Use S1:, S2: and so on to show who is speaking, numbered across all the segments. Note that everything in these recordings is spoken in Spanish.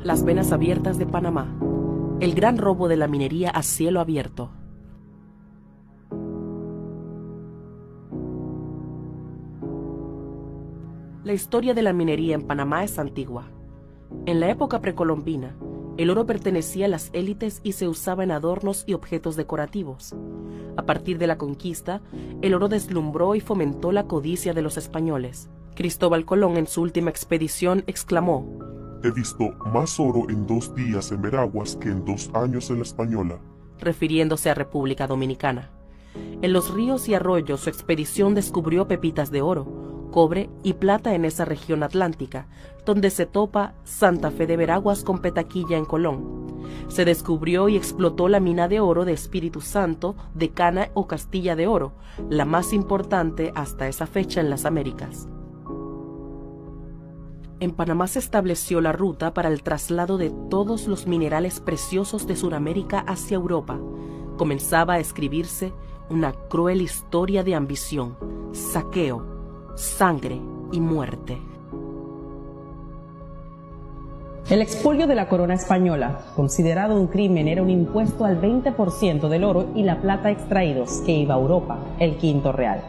S1: Las venas abiertas de Panamá. El gran robo de la minería a cielo abierto. La historia de la minería en Panamá es antigua. En la época precolombina, el oro pertenecía a las élites y se usaba en adornos y objetos decorativos. A partir de la conquista, el oro deslumbró y fomentó la codicia de los españoles. Cristóbal Colón, en su última expedición, exclamó:
S2: "He visto más oro en 2 días en Veraguas que en 2 años en la Española",
S1: refiriéndose a República Dominicana. En los ríos y arroyos, su expedición descubrió pepitas de oro, cobre y plata en esa región atlántica, donde se topa Santa Fe de Veraguas con Petaquilla en Colón. Se descubrió y explotó la mina de oro de Espíritu Santo, de Cana o Castilla de Oro, la más importante hasta esa fecha en las Américas. En Panamá se estableció la ruta para el traslado de todos los minerales preciosos de Sudamérica hacia Europa. Comenzaba a escribirse una cruel historia de ambición, saqueo, sangre y muerte.
S3: El expolio de la corona española, considerado un crimen, era un impuesto al 20% del oro y la plata extraídos que iba a Europa, el quinto real,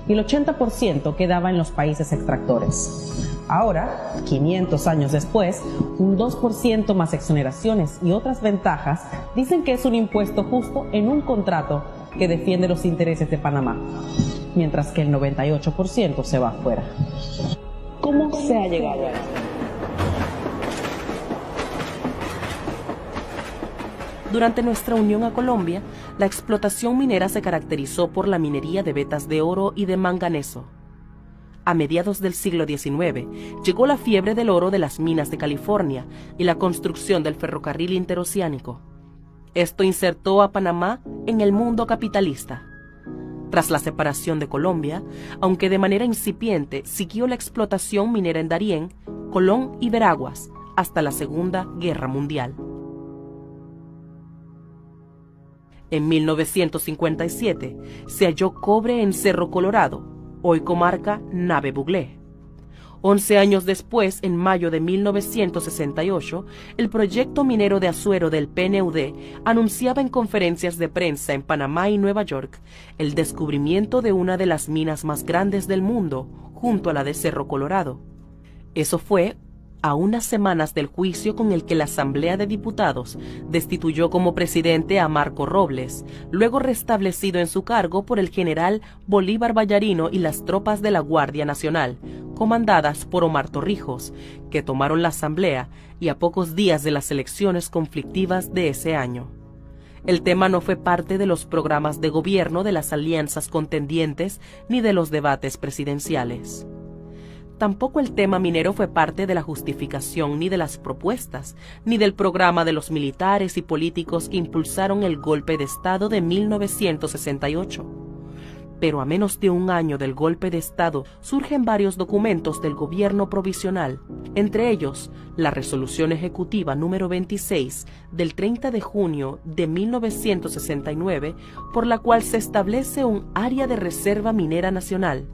S3: y el 80% quedaba en los países extractores. Ahora, 500 años después, un 2% más exoneraciones y otras ventajas dicen que es un impuesto justo en un contrato que defiende los intereses de Panamá, mientras que el 98% se va afuera. ¿Cómo se ha llegado a esto?
S1: Durante nuestra unión a Colombia, la explotación minera se caracterizó por la minería de vetas de oro y de manganeso. A mediados del siglo XIX, llegó la fiebre del oro de las minas de California y la construcción del ferrocarril interoceánico. Esto insertó a Panamá en el mundo capitalista. Tras la separación de Colombia, aunque de manera incipiente, siguió la explotación minera en Darién, Colón y Veraguas hasta la Segunda Guerra Mundial. En 1957 se halló cobre en Cerro Colorado, hoy comarca Nave Buglé. 11 años después, en mayo de 1968, el proyecto minero de Azuero del PNUD anunciaba en conferencias de prensa en Panamá y Nueva York el descubrimiento de una de las minas más grandes del mundo, junto a la de Cerro Colorado. Eso fue a unas semanas del juicio con el que la Asamblea de Diputados destituyó como presidente a Marco Robles, luego restablecido en su cargo por el general Bolívar Ballarino y las tropas de la Guardia Nacional, comandadas por Omar Torrijos, que tomaron la Asamblea y a pocos días de las elecciones conflictivas de ese año. El tema no fue parte de los programas de gobierno de las alianzas contendientes ni de los debates presidenciales. Tampoco el tema minero fue parte de la justificación ni de las propuestas, ni del programa de los militares y políticos que impulsaron el golpe de Estado de 1968. Pero a menos de un año del golpe de Estado surgen varios documentos del gobierno provisional, entre ellos la Resolución Ejecutiva número 26 del 30 de junio de 1969, por la cual se establece un área de reserva minera nacional,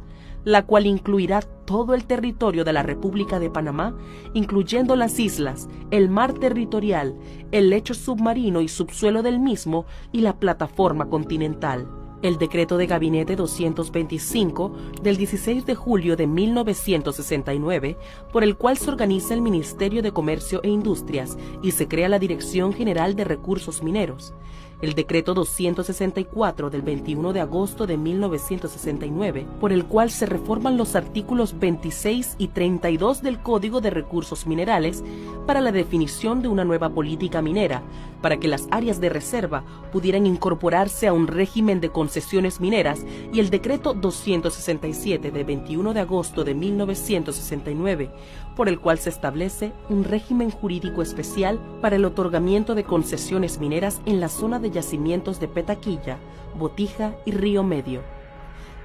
S1: la cual incluirá todo el territorio de la República de Panamá, incluyendo las islas, el mar territorial, el lecho submarino y subsuelo del mismo y la plataforma continental. El decreto de Gabinete 225 del 16 de julio de 1969, por el cual se organiza el Ministerio de Comercio e Industrias y se crea la Dirección General de Recursos Mineros. El decreto 264 del 21 de agosto de 1969, por el cual se reforman los artículos 26 y 32 del Código de Recursos Minerales para la definición de una nueva política minera, para que las áreas de reserva pudieran incorporarse a un régimen de concesiones mineras, y el decreto 267 de 21 de agosto de 1969, por el cual se establece un régimen jurídico especial para el otorgamiento de concesiones mineras en la zona de yacimientos de Petaquilla, Botija y Río Medio.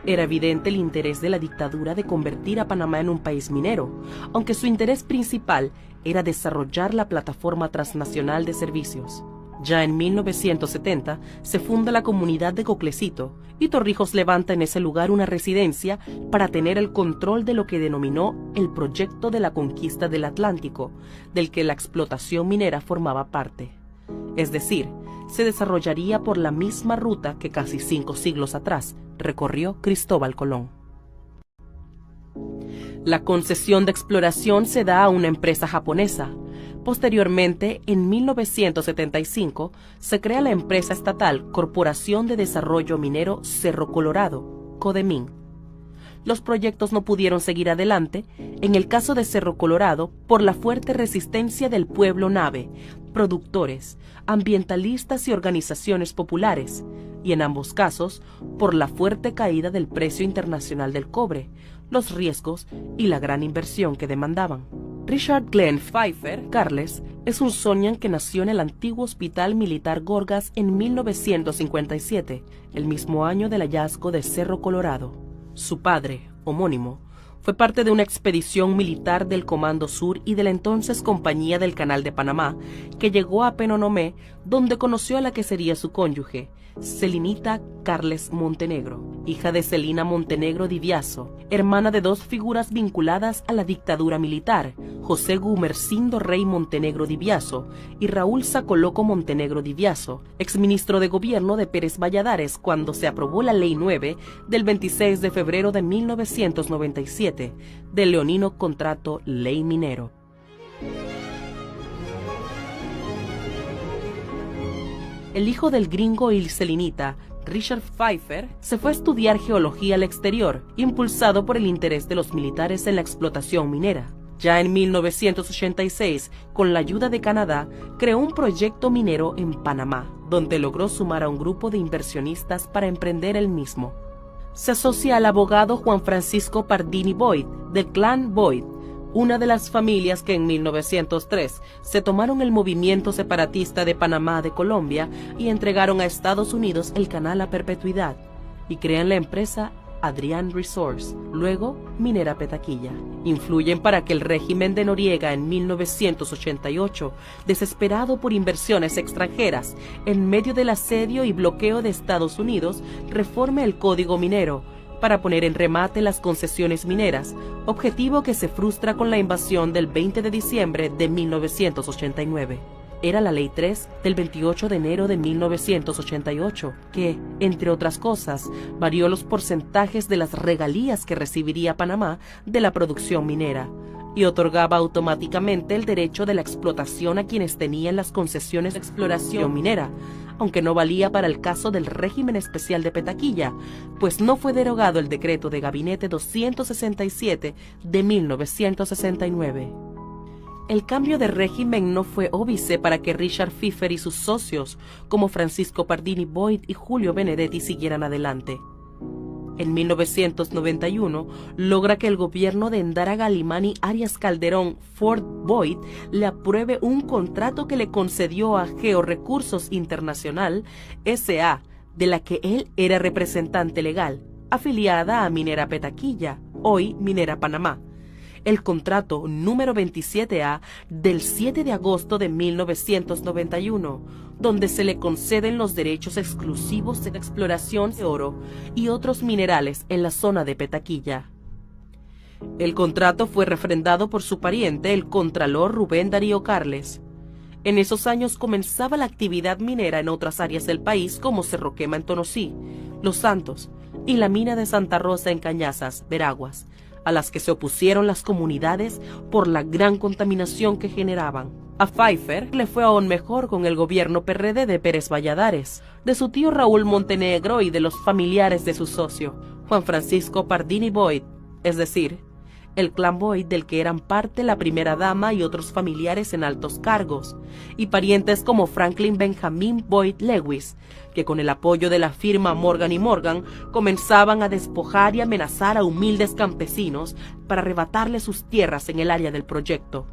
S1: Era evidente el interés de la dictadura de convertir a Panamá en un país minero, aunque su interés principal era desarrollar la plataforma transnacional de servicios. Ya en 1970 se funda la comunidad de Coclecito y Torrijos levanta en ese lugar una residencia para tener el control de lo que denominó el proyecto de la conquista del Atlántico, del que la explotación minera formaba parte. Es decir, se desarrollaría por la misma ruta que casi 5 siglos atrás recorrió Cristóbal Colón. La concesión de exploración se da a una empresa japonesa. Posteriormente, en 1975, se crea la empresa estatal Corporación de Desarrollo Minero Cerro Colorado, CODEMIN. Los proyectos no pudieron seguir adelante, en el caso de Cerro Colorado, por la fuerte resistencia del pueblo nave, productores, ambientalistas y organizaciones populares, y en ambos casos, por la fuerte caída del precio internacional del cobre, los riesgos y la gran inversión que demandaban. Richard Glenn Pfeiffer Carles es un Sonian que nació en el antiguo Hospital Militar Gorgas en 1957, el mismo año del hallazgo de Cerro Colorado. Su padre, homónimo, fue parte de una expedición militar del Comando Sur y de la entonces Compañía del Canal de Panamá, que llegó a Penonomé, donde conoció a la que sería su cónyuge, Celinita Carles Montenegro, hija de Celina Montenegro Diviaso, hermana de dos figuras vinculadas a la dictadura militar, José Gumersindo Rey Montenegro Diviaso y Raúl Sacoloco Montenegro Diviaso, exministro de gobierno de Pérez Valladares cuando se aprobó la Ley 9 del 26 de febrero de 1997, del leonino contrato Ley Minero. El hijo del gringo y celinita, Richard Pfeiffer, se fue a estudiar geología al exterior, impulsado por el interés de los militares en la explotación minera. Ya en 1986, con la ayuda de Canadá, creó un proyecto minero en Panamá, donde logró sumar a un grupo de inversionistas para emprender el mismo. Se asocia al abogado Juan Francisco Pardini Boyd, del clan Boyd, una de las familias que en 1903 se tomaron el movimiento separatista de Panamá de Colombia y entregaron a Estados Unidos el canal a perpetuidad, y crean la empresa Adrián Resource, luego Minera Petaquilla. Influyen para que el régimen de Noriega en 1988, desesperado por inversiones extranjeras, en medio del asedio y bloqueo de Estados Unidos, reforme el Código Minero, para poner en remate las concesiones mineras, objetivo que se frustra con la invasión del 20 de diciembre de 1989. Era la Ley 3 del 28 de enero de 1988, que, entre otras cosas, varió los porcentajes de las regalías que recibiría Panamá de la producción minera, y otorgaba automáticamente el derecho de la explotación a quienes tenían las concesiones de exploración minera, aunque no valía para el caso del régimen especial de Petaquilla, pues no fue derogado el decreto de Gabinete 267 de 1969. El cambio de régimen no fue óbice para que Richard Pfeiffer y sus socios, como Francisco Pardini Boyd y Julio Benedetti, siguieran adelante. En 1991, logra que el gobierno de Endara Galimani Arias Calderón Ford Boyd le apruebe un contrato que le concedió a Georrecursos Internacional S.A., de la que él era representante legal, afiliada a Minera Petaquilla, hoy Minera Panamá. El contrato número 27A del 7 de agosto de 1991, donde se le conceden los derechos exclusivos de exploración de oro y otros minerales en la zona de Petaquilla. El contrato fue refrendado por su pariente, el contralor Rubén Darío Carles. En esos años comenzaba la actividad minera en otras áreas del país como Cerro Quema en Tonosí, Los Santos y la mina de Santa Rosa en Cañazas, Veraguas, a las que se opusieron las comunidades por la gran contaminación que generaban. A Pfeiffer le fue aún mejor con el gobierno PRD de Pérez Valladares, de su tío Raúl Montenegro y de los familiares de su socio, Juan Francisco Pardini Boyd, es decir, el clan Boyd del que eran parte la primera dama y otros familiares en altos cargos, y parientes como Franklin Benjamin Boyd Lewis, que con el apoyo de la firma Morgan y Morgan comenzaban a despojar y amenazar a humildes campesinos para arrebatarles sus tierras en el área del proyecto.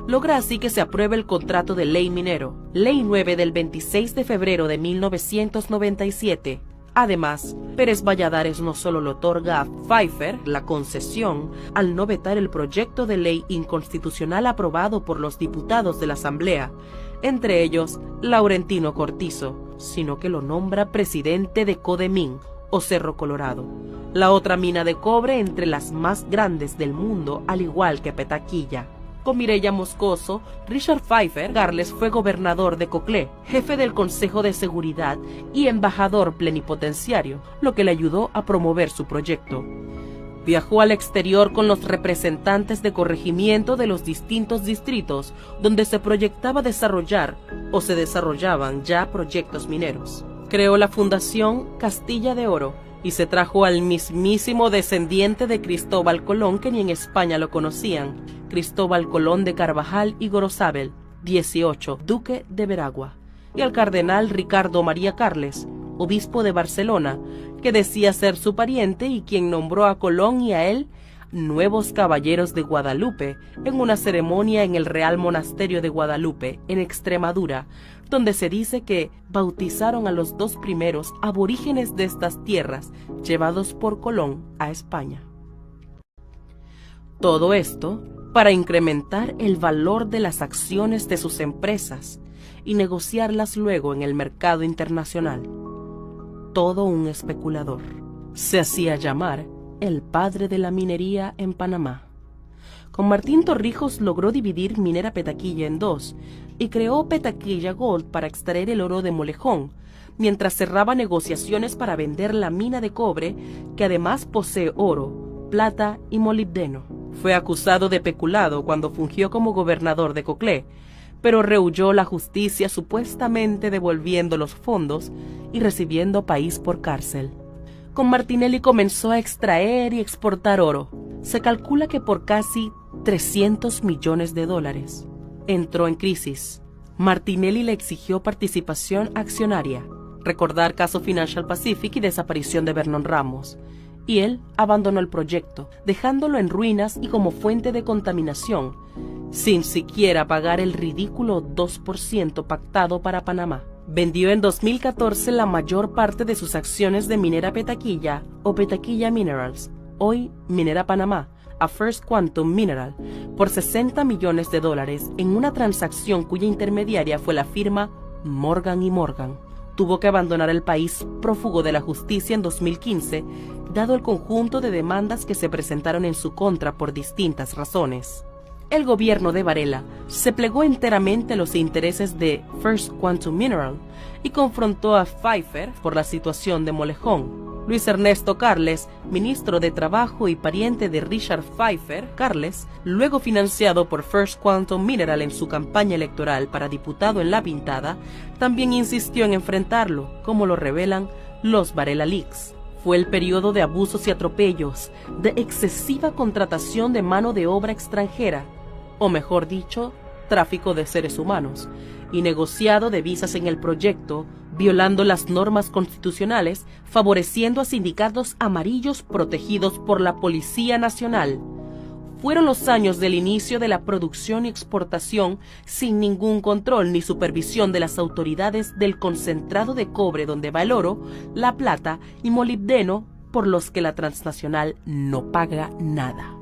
S1: Logra así que se apruebe el contrato de Ley Minero, Ley 9 del 26 de febrero de 1997. Además, Pérez Valladares no solo le otorga a Pfeiffer la concesión al no vetar el proyecto de ley inconstitucional aprobado por los diputados de la Asamblea, entre ellos Laurentino Cortizo, sino que lo nombra presidente de Codemín, o Cerro Colorado, la otra mina de cobre entre las más grandes del mundo, al igual que Petaquilla. Con Mireya Moscoso, Richard Pfeiffer Carles fue gobernador de Coclé, jefe del Consejo de Seguridad y embajador plenipotenciario, lo que le ayudó a promover su proyecto. Viajó al exterior con los representantes de corregimiento de los distintos distritos donde se proyectaba desarrollar o se desarrollaban ya proyectos mineros. Creó la Fundación Castilla de Oro y se trajo al mismísimo descendiente de Cristóbal Colón, que ni en España lo conocían, Cristóbal Colón de Carvajal y Gorozábal, 18, duque de Veragua, y al cardenal Ricardo María Carles, obispo de Barcelona, que decía ser su pariente y quien nombró a Colón y a él nuevos caballeros de Guadalupe en una ceremonia en el Real Monasterio de Guadalupe, en Extremadura, donde se dice que bautizaron a los dos primeros aborígenes de estas tierras llevados por Colón a España. Todo esto para incrementar el valor de las acciones de sus empresas y negociarlas luego en el mercado internacional. Todo un especulador. Se hacía llamar el padre de la minería en Panamá. Con Martín Torrijos logró dividir Minera Petaquilla en dos y creó Petaquilla Gold para extraer el oro de Molejón, mientras cerraba negociaciones para vender la mina de cobre, que además posee oro, plata y molibdeno. Fue acusado de peculado cuando fungió como gobernador de Coclé, pero rehuyó la justicia supuestamente devolviendo los fondos y recibiendo país por cárcel. Con Martinelli comenzó a extraer y exportar oro. Se calcula que por casi 300 millones de dólares. Entró en crisis. Martinelli le exigió participación accionaria, recordar caso Financial Pacific y desaparición de Vernon Ramos, y él abandonó el proyecto, dejándolo en ruinas y como fuente de contaminación, sin siquiera pagar el ridículo 2% pactado para Panamá. Vendió en 2014 la mayor parte de sus acciones de Minera Petaquilla o Petaquilla Minerals, hoy Minera Panamá, a First Quantum Mineral, por $60 millones en una transacción cuya intermediaria fue la firma Morgan & Morgan. Tuvo que abandonar el país prófugo de la justicia en 2015, dado el conjunto de demandas que se presentaron en su contra por distintas razones. El gobierno de Varela se plegó enteramente a los intereses de First Quantum Mineral y confrontó a Pfeiffer por la situación de Molejón. Luis Ernesto Carles, ministro de Trabajo y pariente de Richard Pfeiffer Carles, luego financiado por First Quantum Mineral en su campaña electoral para diputado en La Pintada, también insistió en enfrentarlo, como lo revelan los Varela Leaks. Fue el periodo de abusos y atropellos, de excesiva contratación de mano de obra extranjera, o mejor dicho, tráfico de seres humanos, y negociado de visas en el proyecto, violando las normas constitucionales, favoreciendo a sindicatos amarillos protegidos por la Policía Nacional. Fueron los años del inicio de la producción y exportación sin ningún control ni supervisión de las autoridades del concentrado de cobre donde va el oro, la plata y molibdeno, por los que la transnacional no paga nada.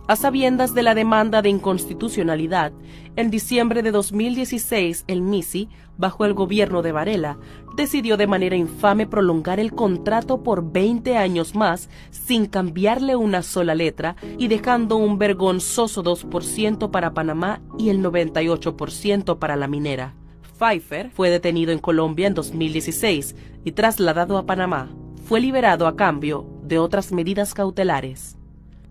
S1: A sabiendas de la demanda de inconstitucionalidad, en diciembre de 2016 el MISI, bajo el gobierno de Varela, decidió de manera infame prolongar el contrato por 20 años más sin cambiarle una sola letra y dejando un vergonzoso 2% para Panamá y el 98% para la minera. Pfeiffer fue detenido en Colombia en 2016 y trasladado a Panamá. Fue liberado a cambio de otras medidas cautelares.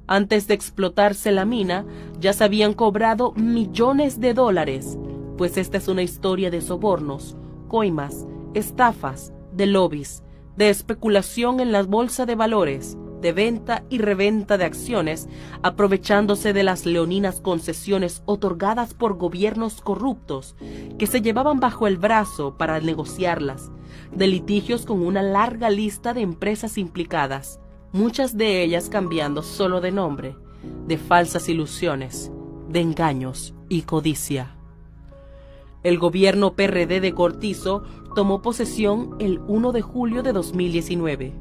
S1: Antes de explotarse la mina, ya se habían cobrado millones de dólares, pues esta es una historia de sobornos, coimas, estafas, de lobbies, de especulación en la bolsa de valores, de venta y reventa de acciones, aprovechándose de las leoninas concesiones otorgadas por gobiernos corruptos que se llevaban bajo el brazo para negociarlas, de litigios con una larga lista de empresas implicadas, muchas de ellas cambiando solo de nombre, de falsas ilusiones, de engaños y codicia. El gobierno PRD de Cortizo tomó posesión el 1 de julio de 2019.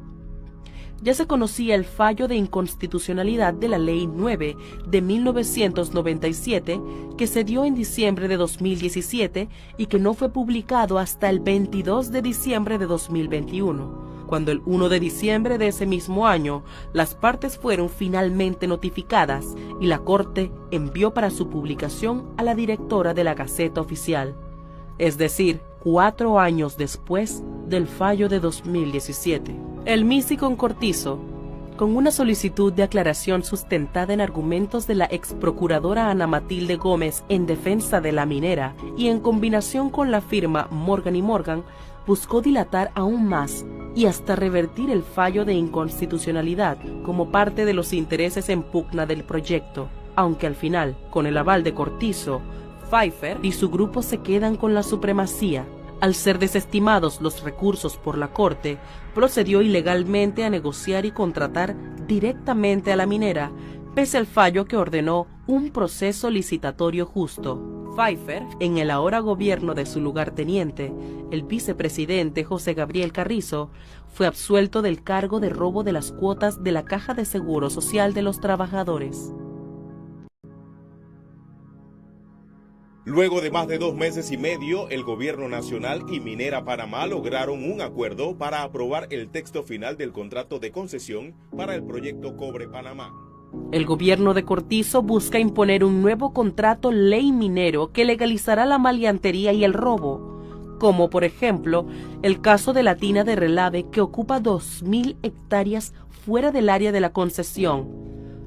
S1: ya se conocía el fallo de inconstitucionalidad de la Ley 9 de 1997, que se dio en diciembre de 2017 y que no fue publicado hasta el 22 de diciembre de 2021. Cuando el 1 de diciembre de ese mismo año, las partes fueron finalmente notificadas y la Corte envió para su publicación a la directora de la Gaceta Oficial, es decir, 4 años después del fallo de 2017. El MISI con Cortizo, con una solicitud de aclaración sustentada en argumentos de la ex procuradora Ana Matilde Gómez en defensa de la minera y en combinación con la firma Morgan & Morgan, buscó dilatar aún más y hasta revertir el fallo de inconstitucionalidad como parte de los intereses en pugna del proyecto, aunque al final, con el aval de Cortizo, Pfeiffer y su grupo se quedan con la supremacía. Al ser desestimados los recursos por la Corte, procedió ilegalmente a negociar y contratar directamente a la minera, pese al fallo que ordenó un proceso licitatorio justo. Pfeiffer, en el ahora gobierno de su lugarteniente, el vicepresidente José Gabriel Carrizo, fue absuelto del cargo de robo de las cuotas de la Caja de Seguro Social de los Trabajadores.
S4: Luego de más de 2 meses y medio, el Gobierno Nacional y Minera Panamá lograron un acuerdo para aprobar el texto final del contrato de concesión para el proyecto Cobre Panamá.
S1: El gobierno de Cortizo busca imponer un nuevo contrato ley minero que legalizará la maleantería y el robo, como por ejemplo el caso de la tina de Relave, que ocupa 2.000 hectáreas fuera del área de la concesión,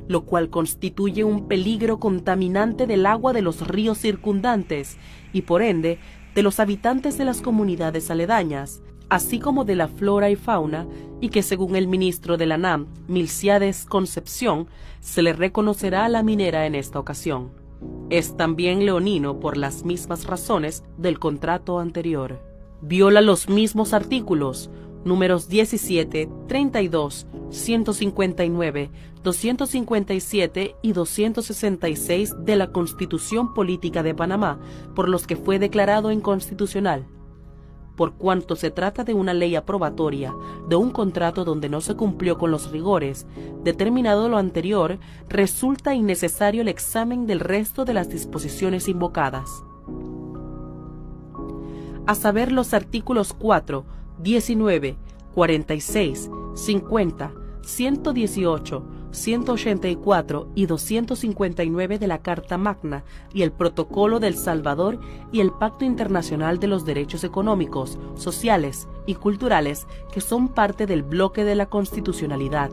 S1: lo cual constituye un peligro contaminante del agua de los ríos circundantes y por ende de los habitantes de las comunidades aledañas, así como de la flora y fauna, y que según el ministro de la NAM, Milciades Concepción, se le reconocerá a la minera en esta ocasión. Es también leonino por las mismas razones del contrato anterior. Viola los mismos artículos números 17, 32, 159, 257 y 266 de la Constitución Política de Panamá, por los que fue declarado inconstitucional. Por cuanto se trata de una ley aprobatoria de un contrato donde no se cumplió con los rigores, determinado lo anterior, resulta innecesario el examen del resto de las disposiciones invocadas. A saber, los artículos 4, 19, 46, 50, 118, 184 y 259 de la Carta Magna y el Protocolo del Salvador y el Pacto Internacional de los Derechos Económicos, Sociales y Culturales, que son parte del bloque de la constitucionalidad.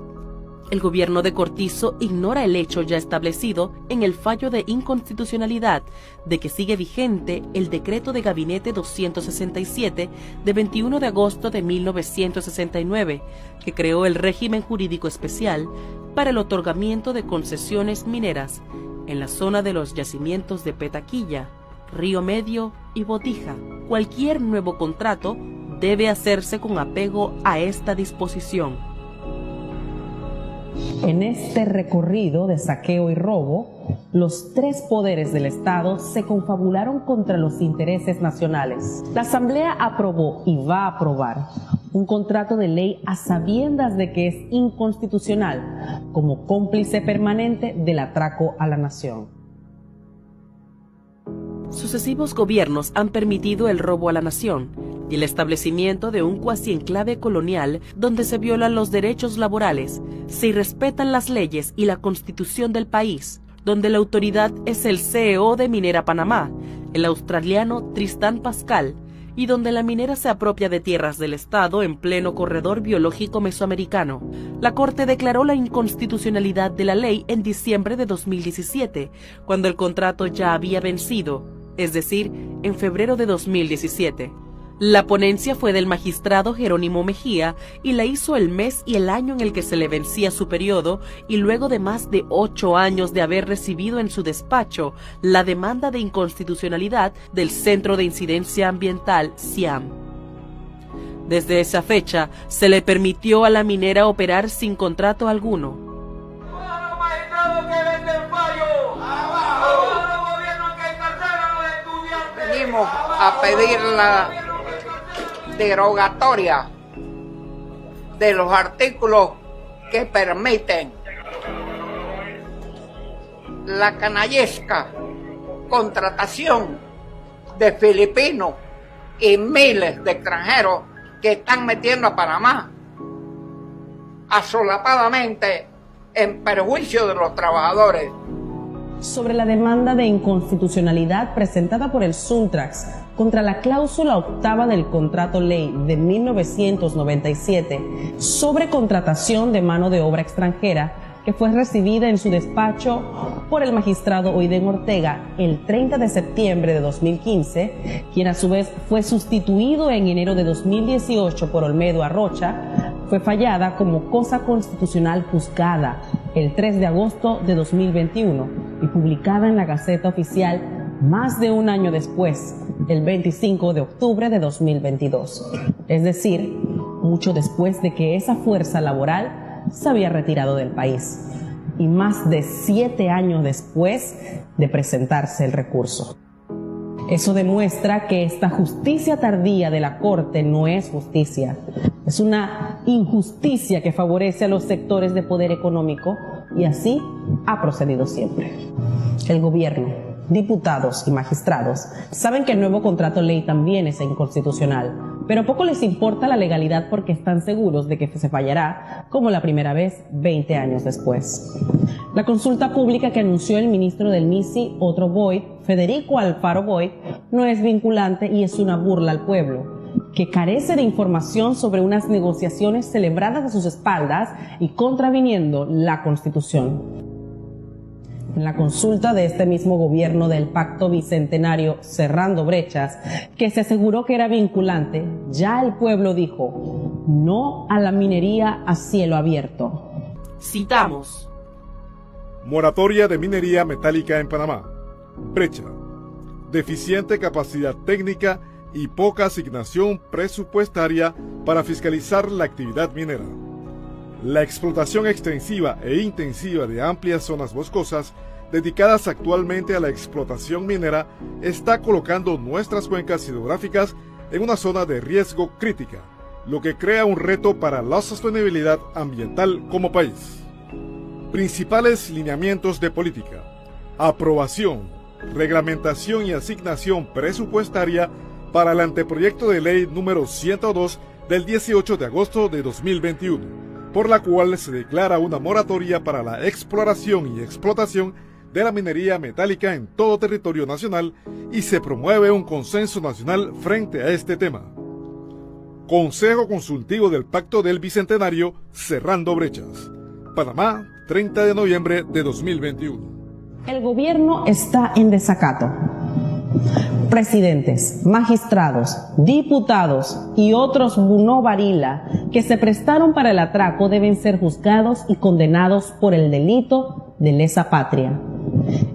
S1: El gobierno de Cortizo ignora el hecho ya establecido en el fallo de inconstitucionalidad de que sigue vigente el decreto de Gabinete 267 de 21 de agosto de 1969, que creó el régimen jurídico especial para el otorgamiento de concesiones mineras en la zona de los yacimientos de Petaquilla, Río Medio y Botija. Cualquier nuevo contrato debe hacerse con apego a esta disposición.
S3: En este recorrido de saqueo y robo, los 3 poderes del Estado se confabularon contra los intereses nacionales. La Asamblea aprobó y va a aprobar un contrato de ley a sabiendas de que es inconstitucional, como cómplice permanente del atraco a la nación.
S1: Sucesivos gobiernos han permitido el robo a la nación y el establecimiento de un cuasi enclave colonial donde se violan los derechos laborales, se irrespetan las leyes y la constitución del país, donde la autoridad es el CEO de Minera Panamá, el australiano Tristan Pascal, y donde la minera se apropia de tierras del Estado en pleno corredor biológico mesoamericano. La Corte declaró la inconstitucionalidad de la ley en diciembre de 2017, cuando el contrato ya había vencido, es decir, en febrero de 2017. La ponencia fue del magistrado Jerónimo Mejía y la hizo el mes y el año en el que se le vencía su periodo y luego de más de 8 años de haber recibido en su despacho la demanda de inconstitucionalidad del Centro de Incidencia Ambiental, CIAM. Desde esa fecha se le permitió a la minera operar sin contrato alguno.
S5: Venimos a pedir la derogatoria de los artículos que permiten la canallesca contratación de filipinos y miles de extranjeros que están metiendo a Panamá asolapadamente en perjuicio de los trabajadores.
S3: Sobre la demanda de inconstitucionalidad presentada por el Suntrax contra la cláusula octava del contrato ley de 1997 sobre contratación de mano de obra extranjera, que fue recibida en su despacho por el magistrado Oiden Ortega el 30 de septiembre de 2015, quien a su vez fue sustituido en enero de 2018 por Olmedo Arrocha, fue fallada como cosa constitucional juzgada el 3 de agosto de 2021 y publicada en la Gaceta Oficial más de un año después, el 25 de octubre de 2022. Es decir, mucho después de que esa fuerza laboral se había retirado del país y más de 7 años después de presentarse el recurso. Eso demuestra que esta justicia tardía de la Corte no es justicia. Es una injusticia que favorece a los sectores de poder económico y así ha procedido siempre. El gobierno, diputados y magistrados saben que el nuevo contrato ley también es inconstitucional, pero poco les importa la legalidad porque están seguros de que se fallará como la primera vez 20 años después. La consulta pública que anunció el ministro del MISI, Otto Boyd, Federico Alfaro Boyd, no es vinculante y es una burla al pueblo, que carece de información sobre unas negociaciones celebradas a sus espaldas y contraviniendo la Constitución. En la consulta de este mismo gobierno del Pacto Bicentenario Cerrando Brechas, que se aseguró que era vinculante, ya el pueblo dijo no a la minería a cielo abierto.
S1: Citamos:
S6: moratoria de minería metálica en Panamá. Brecha: deficiente capacidad técnica y poca asignación presupuestaria para fiscalizar la actividad minera. La explotación extensiva e intensiva de amplias zonas boscosas dedicadas actualmente a la explotación minera está colocando nuestras cuencas hidrográficas en una zona de riesgo crítica, lo que crea un reto para la sostenibilidad ambiental como país. Principales lineamientos de política: aprobación, reglamentación y asignación presupuestaria para el anteproyecto de ley número 102 del 18 de agosto de 2021, por la cual se declara una moratoria para la exploración y explotación de la minería metálica en todo territorio nacional y se promueve un consenso nacional frente a este tema. Consejo Consultivo del Pacto del Bicentenario Cerrando Brechas. Panamá, 30 de noviembre de 2021.
S3: El gobierno está en desacato. Presidentes, magistrados, diputados y otros no varila que se prestaron para el atraco deben ser juzgados y condenados por el delito de lesa patria.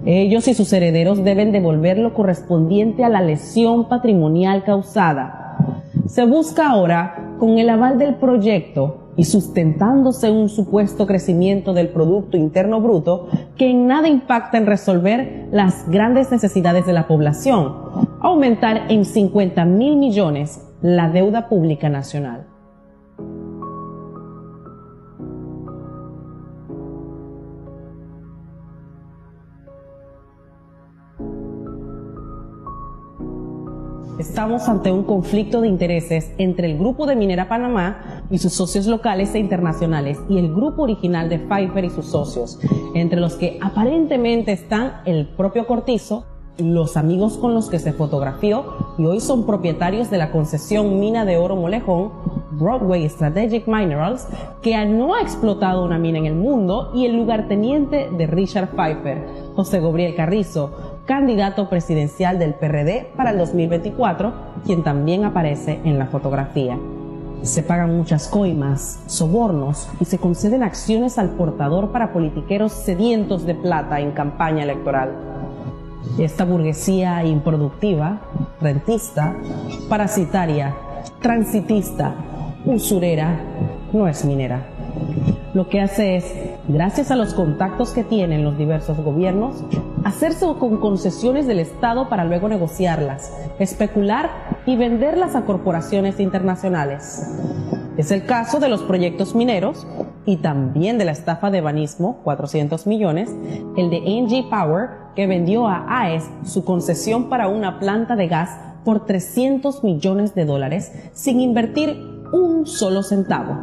S3: Ellos y sus herederos deben devolver lo correspondiente a la lesión patrimonial causada. Se busca ahora, con el aval del proyecto y sustentándose un supuesto crecimiento del Producto Interno Bruto que en nada impacta en resolver las grandes necesidades de la población, aumentar en 50.000 millones la deuda pública nacional. Estamos ante un conflicto de intereses entre el Grupo de Minera Panamá y sus socios locales e internacionales y el grupo original de Pfeiffer y sus socios, entre los que aparentemente están el propio Cortizo, los amigos con los que se fotografió y hoy son propietarios de la concesión Mina de Oro Molejón, Broadway Strategic Minerals, que no ha explotado una mina en el mundo, y el lugarteniente de Richard Pfeiffer, José Gabriel Carrizo, candidato presidencial del PRD para el 2024, quien también aparece en la fotografía. Se pagan muchas coimas, sobornos y se conceden acciones al portador para politiqueros sedientos de plata en campaña electoral. Esta burguesía improductiva, rentista, parasitaria, transitista, usurera, no es minera. Lo que hace es, gracias a los contactos que tienen los diversos gobiernos, hacerse con concesiones del Estado para luego negociarlas, especular y venderlas a corporaciones internacionales. Es el caso de los proyectos mineros y también de la estafa de Banismo, 400 millones, el de NG Power, que vendió a AES su concesión para una planta de gas por 300 millones de dólares sin invertir un solo centavo,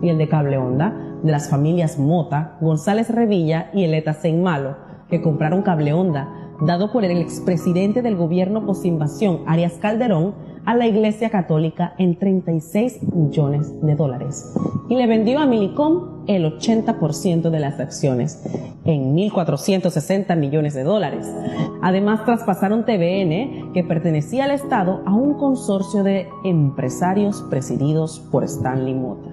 S3: y el de Cable Onda, de las familias Mota, González Revilla y Eleta Seinmalo, que compraron Cable Onda, dado por el expresidente del gobierno posinvasión, Arias Calderón, a la Iglesia Católica en 36 millones de dólares. Y le vendió a Millicom el 80% de las acciones, en 1.460 millones de dólares. Además, traspasaron TVN, que pertenecía al Estado, a un consorcio de empresarios presididos por Stanley Mota.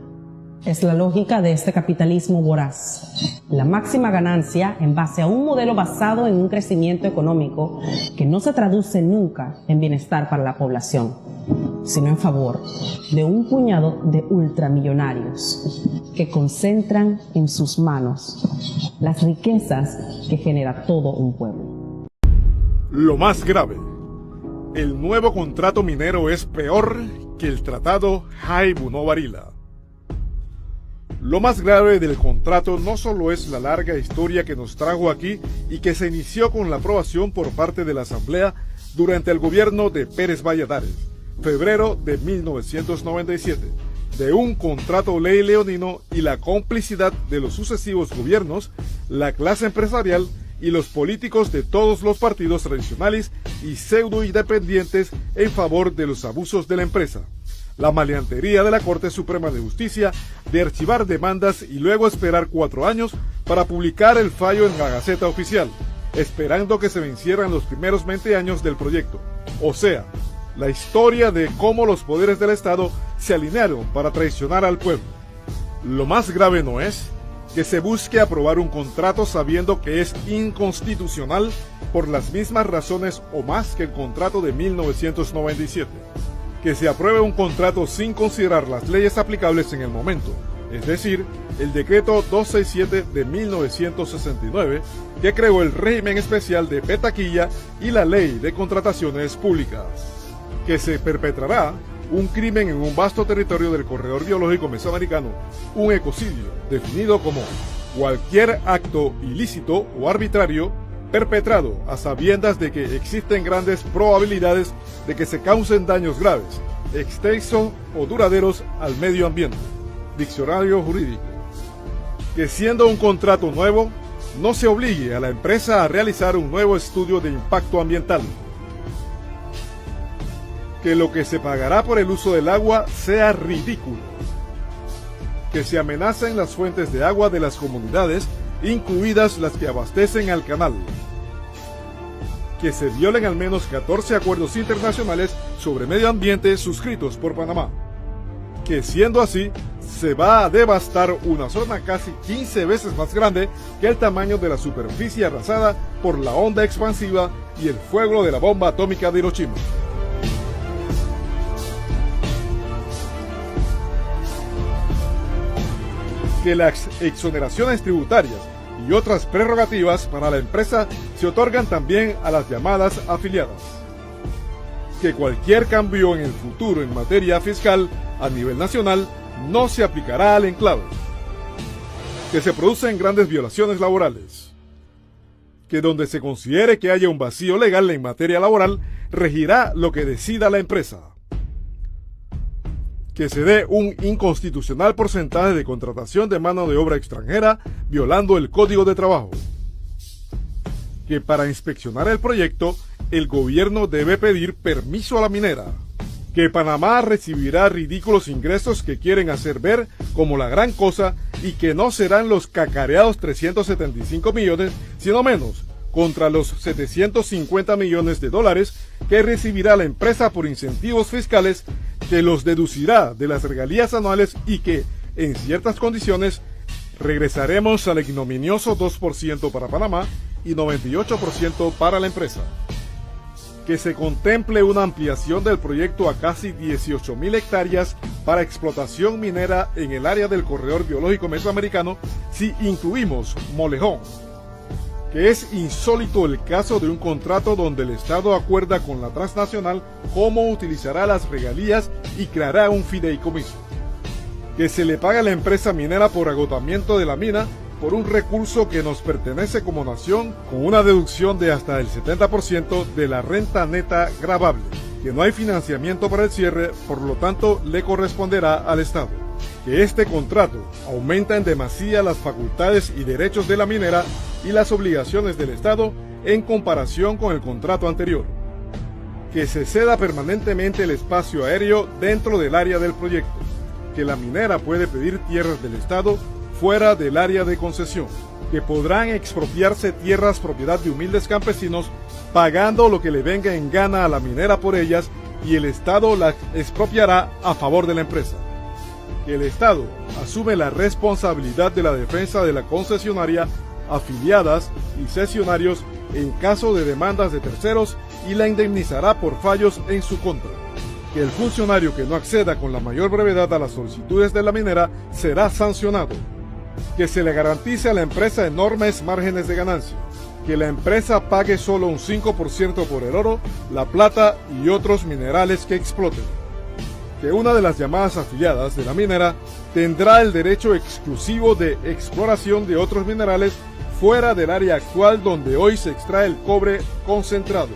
S3: Es la lógica de este capitalismo voraz. La máxima ganancia en base a un modelo basado en un crecimiento económico que no se traduce nunca en bienestar para la población, sino en favor de un puñado de ultramillonarios que concentran en sus manos las riquezas que genera todo un pueblo.
S6: Lo más grave, el nuevo contrato minero es peor que el tratado Haibunó-Varila. Lo más grave del contrato no solo es la larga historia que nos trajo aquí y que se inició con la aprobación por parte de la Asamblea durante el gobierno de Pérez Valladares, febrero de 1997, de un contrato ley leonino y la complicidad de los sucesivos gobiernos, la clase empresarial y los políticos de todos los partidos tradicionales y pseudo-independientes en favor de los abusos de la empresa. La maleantería de la Corte Suprema de Justicia de archivar demandas y luego esperar 4 años para publicar el fallo en la Gaceta Oficial, esperando que se vencieran los primeros 20 años del proyecto. O sea, la historia de cómo los poderes del Estado se alinearon para traicionar al pueblo. Lo más grave no es que se busque aprobar un contrato sabiendo que es inconstitucional por las mismas razones o más que el contrato de 1997. Que se apruebe un contrato sin considerar las leyes aplicables en el momento, es decir, el decreto 267 de 1969, que creó el régimen especial de petaquilla y la ley de contrataciones públicas. Que se perpetrará un crimen en un vasto territorio del corredor biológico mesoamericano, un ecocidio, definido como cualquier acto ilícito o arbitrario perpetrado a sabiendas de que existen grandes probabilidades de que se causen daños graves, extensos o duraderos al medio ambiente. Diccionario jurídico. Que siendo un contrato nuevo, no se obligue a la empresa a realizar un nuevo estudio de impacto ambiental. Que lo que se pagará por el uso del agua sea ridículo. Que se amenacen las fuentes de agua de las comunidades, incluidas las que abastecen al canal. Que se violen al menos 14 acuerdos internacionales sobre medio ambiente suscritos por Panamá. Que siendo así, se va a devastar una zona casi 15 veces más grande que el tamaño de la superficie arrasada por la onda expansiva y el fuego de la bomba atómica de Hiroshima. Que las exoneraciones tributarias y otras prerrogativas para la empresa se otorgan también a las llamadas afiliadas. Que cualquier cambio en el futuro en materia fiscal a nivel nacional no se aplicará al enclave. Que se producen grandes violaciones laborales. Que donde se considere que haya un vacío legal en materia laboral, regirá lo que decida la empresa. Que se dé un inconstitucional porcentaje de contratación de mano de obra extranjera, violando el Código de Trabajo. Que para inspeccionar el proyecto, el gobierno debe pedir permiso a la minera. Que Panamá recibirá ridículos ingresos que quieren hacer ver como la gran cosa y que no serán los cacareados 375 millones, sino menos, contra los 750 millones de dólares que recibirá la empresa por incentivos fiscales, que los deducirá de las regalías anuales y que, en ciertas condiciones, regresaremos al ignominioso 2% para Panamá y 98% para la empresa. Que se contemple una ampliación del proyecto a casi 18.000 hectáreas para explotación minera en el área del corredor biológico mesoamericano si incluimos Molejón. Que es insólito el caso de un contrato donde el Estado acuerda con la transnacional cómo utilizará las regalías y creará un fideicomiso. que se le paga a la empresa minera por agotamiento de la mina por un recurso que nos pertenece como nación, con una deducción de hasta el 70% de la renta neta gravable, que no hay financiamiento para el cierre, por lo tanto le corresponderá al Estado. Que este contrato aumenta en demasía las facultades y derechos de la minera y las obligaciones del Estado en comparación con el contrato anterior. Que se ceda permanentemente el espacio aéreo dentro del área del proyecto. Que la minera puede pedir tierras del Estado fuera del área de concesión. Que podrán expropiarse tierras propiedad de humildes campesinos pagando lo que le venga en gana a la minera por ellas y el Estado las expropiará a favor de la empresa. Que el Estado asume la responsabilidad de la defensa de la concesionaria, afiliadas y cesionarios en caso de demandas de terceros y la indemnizará por fallos en su contra. Que el funcionario que no acceda con la mayor brevedad a las solicitudes de la minera será sancionado. Que se le garantice a la empresa enormes márgenes de ganancia. Que la empresa pague solo un 5% por el oro, la plata y otros minerales que exploten. Que una de las llamadas afiliadas de la minera tendrá el derecho exclusivo de exploración de otros minerales fuera del área actual donde hoy se extrae el cobre concentrado.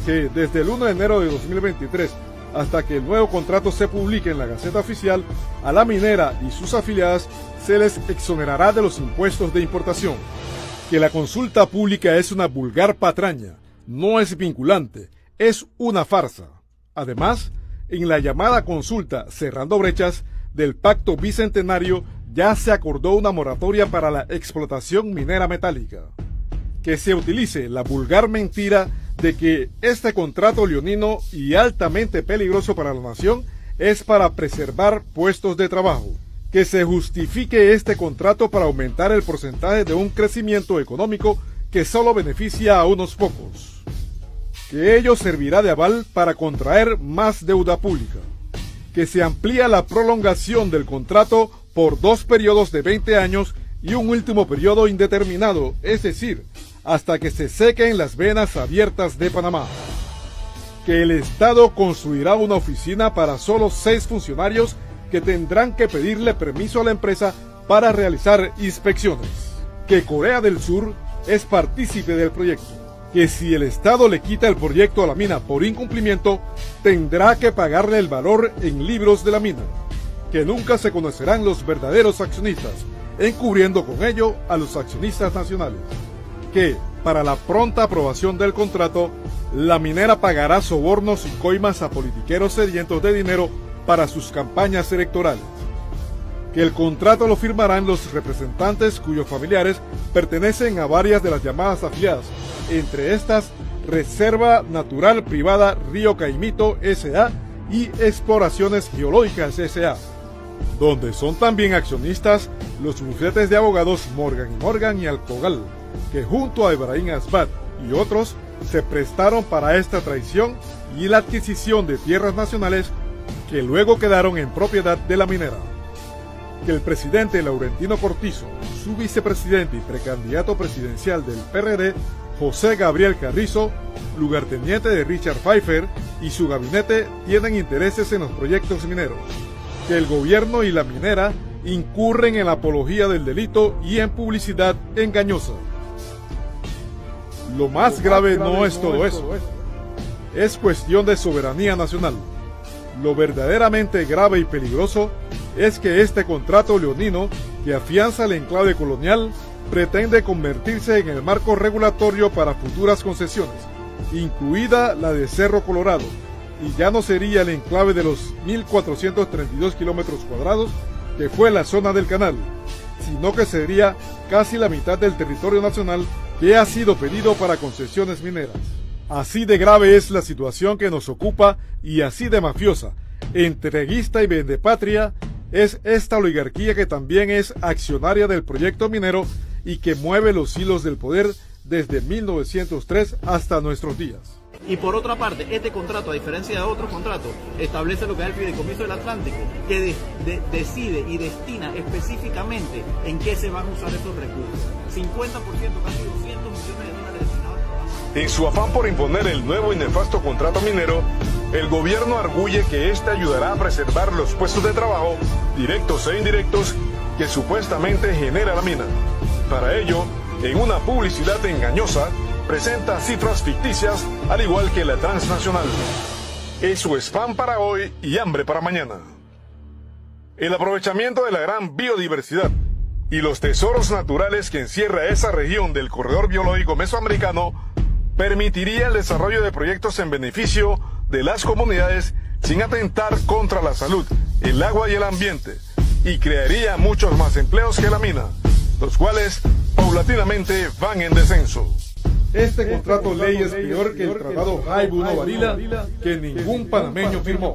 S6: Que desde el 1 de enero de 2023 hasta que el nuevo contrato se publique en la Gaceta Oficial, a la minera y sus afiliadas se les exonerará de los impuestos de importación. Que la consulta pública es una vulgar patraña, no es vinculante, es una farsa. Además, en la llamada consulta Cerrando Brechas del Pacto Bicentenario ya se acordó una moratoria para la explotación minera metálica. Que se utilice la vulgar mentira de que este contrato leonino y altamente peligroso para la nación es para preservar puestos de trabajo. Que se justifique este contrato para aumentar el porcentaje de un crecimiento económico que solo beneficia a unos pocos. Que ello servirá de aval para contraer más deuda pública. Que se amplía la prolongación del contrato por 2 periodos de 20 años y un último periodo indeterminado, es decir, hasta que se sequen las venas abiertas de Panamá. Que el Estado construirá una oficina para solo 6 funcionarios que tendrán que pedirle permiso a la empresa para realizar inspecciones. Que Corea del Sur es partícipe del proyecto. Que si el Estado le quita el proyecto a la mina por incumplimiento, tendrá que pagarle el valor en libros de la mina. Que nunca se conocerán los verdaderos accionistas, encubriendo con ello a los accionistas nacionales. Que, para la pronta aprobación del contrato, la minera pagará sobornos y coimas a politiqueros sedientos de dinero para sus campañas electorales. Que el contrato lo firmarán los representantes cuyos familiares pertenecen a varias de las llamadas afiliadas, entre estas Reserva Natural Privada Río Caimito S.A. y Exploraciones Geológicas S.A., donde son también accionistas los bufetes de abogados Morgan & Morgan y Alcogal, que junto a Ibrahim Asbat y otros se prestaron para esta traición y la adquisición de tierras nacionales que luego quedaron en propiedad de la minera. Que el presidente Laurentino Cortizo, su vicepresidente y precandidato presidencial del PRD, José Gabriel Carrizo, lugarteniente de Richard Pfeiffer, y su gabinete tienen intereses en los proyectos mineros. Que el gobierno y la minera incurren en la apología del delito y en publicidad engañosa. Lo más grave no es todo eso. Es cuestión de soberanía nacional. Lo verdaderamente grave y peligroso es que este contrato leonino, que afianza el enclave colonial, pretende convertirse en el marco regulatorio para futuras concesiones, incluida la de Cerro Colorado, y ya no sería el enclave de los 1.432 kilómetros cuadrados que fue la zona del canal, sino que sería casi la mitad del territorio nacional que ha sido pedido para concesiones mineras. Así de grave es la situación que nos ocupa y así de mafiosa, entreguista y vendepatria es esta oligarquía que también es accionaria del proyecto minero y que mueve los hilos del poder desde 1903 hasta nuestros días.
S7: Y por otra parte, este contrato, a diferencia de otros contratos, establece lo que es el Fideicomiso del Atlántico, que decide y destina específicamente en qué se van a usar esos recursos. 50%, casi 200 millones de dólares destinados.
S8: En su afán por imponer el nuevo y nefasto contrato minero, el gobierno arguye que este ayudará a preservar los puestos de trabajo directos e indirectos, que supuestamente genera la mina. Para ello, en una publicidad engañosa, presenta cifras ficticias, al igual que la transnacional. Eso es pan para hoy y hambre para mañana. El aprovechamiento de la gran biodiversidad y los tesoros naturales que encierra esa región del corredor biológico mesoamericano permitiría el desarrollo de proyectos en beneficio de las comunidades sin atentar contra la salud, el agua y el ambiente, y crearía muchos más empleos que la mina, los cuales paulatinamente van en descenso.
S6: Este contrato ley es peor que el tratado Jaibu no Varila, que ningún panameño firmó.